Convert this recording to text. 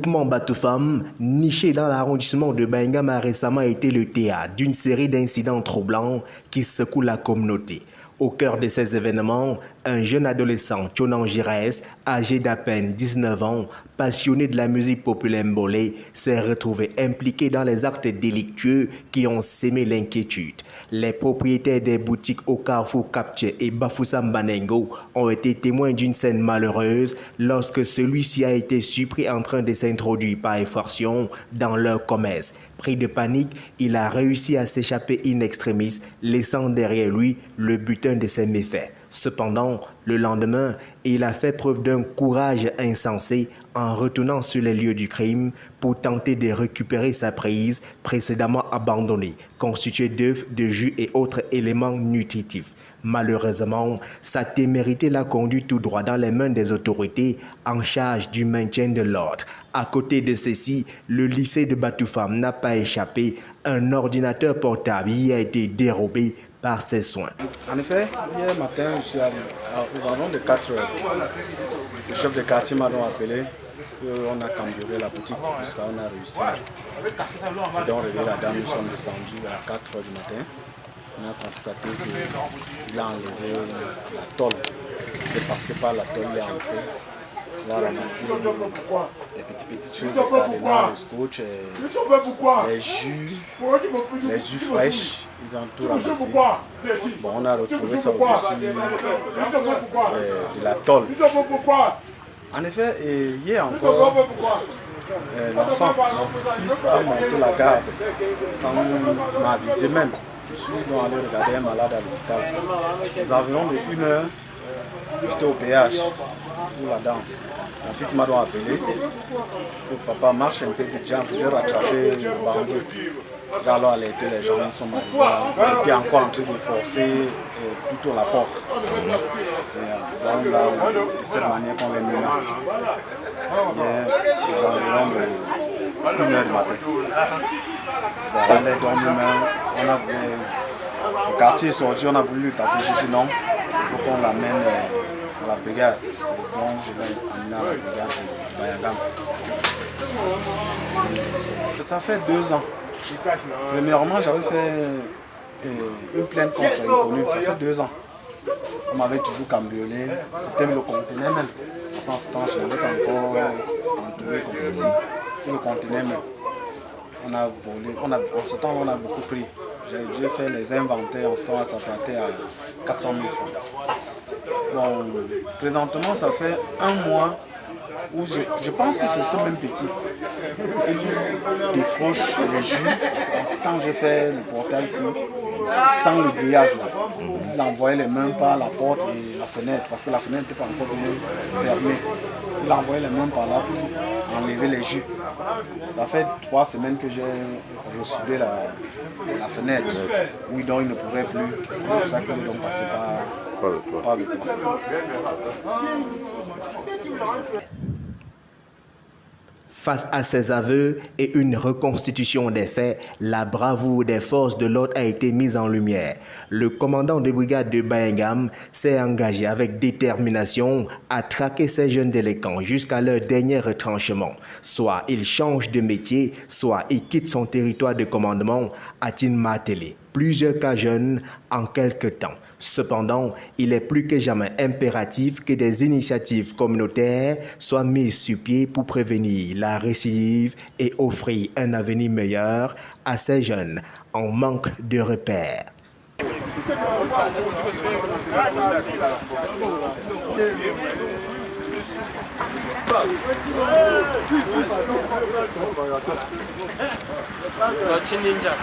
groupement Batoufam, niché dans l'arrondissement de Bayangam, a récemment été le théâtre d'une série d'incidents troublants qui secouent la communauté. Au cœur de ces événements, un jeune adolescent, Tchonan Girès, âgé d'à peine 19 ans, passionné de la musique populaire mbolé, s'est retrouvé impliqué dans les actes délictueux qui ont sémé l'inquiétude. Les propriétaires des boutiques au carrefour Kapche et Bafoussam Banengo ont été témoins d'une scène malheureuse lorsque celui-ci a été surpris en train de s'introduire par effraction dans leur commerce. Pris de panique, il a réussi à s'échapper in extremis, laissant derrière lui le butin de ses méfaits. Cependant, le lendemain, il a fait preuve d'un courage insensé en retournant sur les lieux du crime pour tenter de récupérer sa prise précédemment abandonnée, constituée d'œufs, de jus et autres éléments nutritifs. Malheureusement, sa témérité l'a conduit tout droit dans les mains des autorités en charge du maintien de l'ordre. À côté de ceci, le lycée de Batoufam n'a pas échappé. Un ordinateur portable y a été dérobé par ses soins. En effet, hier matin, je suis aux environs de 4 heures. Le chef de quartier m'a donc appelé qu'on a cambriolé la boutique jusqu'à on a réussi. Et donc, réveillé la dame, nous sommes descendus à 4 heures du matin. On a constaté qu'il a enlevé la tôle. Il est passé par la tôle, il est entré. Il a ramassé des petites choses, le cadenas, le scotch, les jus fraîches. Ils ont tout ramassé. Bon, on a retrouvé ça au-dessus de la tôle. En effet, hier encore, l'enfant, mon fils a monté la garde sans m'aviser même. Je suis donc allé regarder un malade à l'hôpital. Aux environs de 1 heure, j'étais au péage pour la danse. Mon fils m'a donc appelé que papa marche un peu de jambes. J'ai rattrapé le bandit. J'ai alors alerté les gens, ils sont arrivés. On était encore en train de forcer plutôt la porte. C'est là de cette manière qu'on les mène. Hier, aux environs de 1 heure du matin. On est dormi, mais le quartier est sorti, on a voulu le taper. J'ai dit non, il faut qu'on l'amène à la brigade. Donc je l'ai amené à la brigade de Bayangam. Ça fait 2 ans. Premièrement, j'avais fait une plainte contre inconnu. Ça fait 2 ans. On m'avait toujours cambriolé. C'était le conteneur même. En ce temps, je l'avais encore entouré comme ceci. Tout le conteneur même. On a volé. En ce temps, on a beaucoup pris. J'ai fait les inventaires. En ce temps, ça partait à 400 000 francs. Bon, présentement, ça fait 1 mois où je pense que c'est ce même petit. Il décroche les jus. Quand j'ai fait le portail ici, sans le grillage là, il envoyait les mains par la porte et la fenêtre, parce que la fenêtre n'était pas encore bien fermée. Il envoyait les mains par là pour enlever les jus. Ça fait 3 semaines que j'ai ressoudé la fenêtre, où donc il ne pouvait plus. C'est pour ça qu'il est passé par le toit. Face à ces aveux et une reconstitution des faits, la bravoure des forces de l'ordre a été mise en lumière. Le commandant de brigade de Bayangam s'est engagé avec détermination à traquer ces jeunes délinquants jusqu'à leur dernier retranchement. Soit il change de métier, soit il quitte son territoire de commandement, a-t-il martelé. Plusieurs cas jeunes en quelques temps. Cependant, il est plus que jamais impératif que des initiatives communautaires soient mises sur pied pour prévenir la récidive et offrir un avenir meilleur à ces jeunes en manque de repères. Ninja.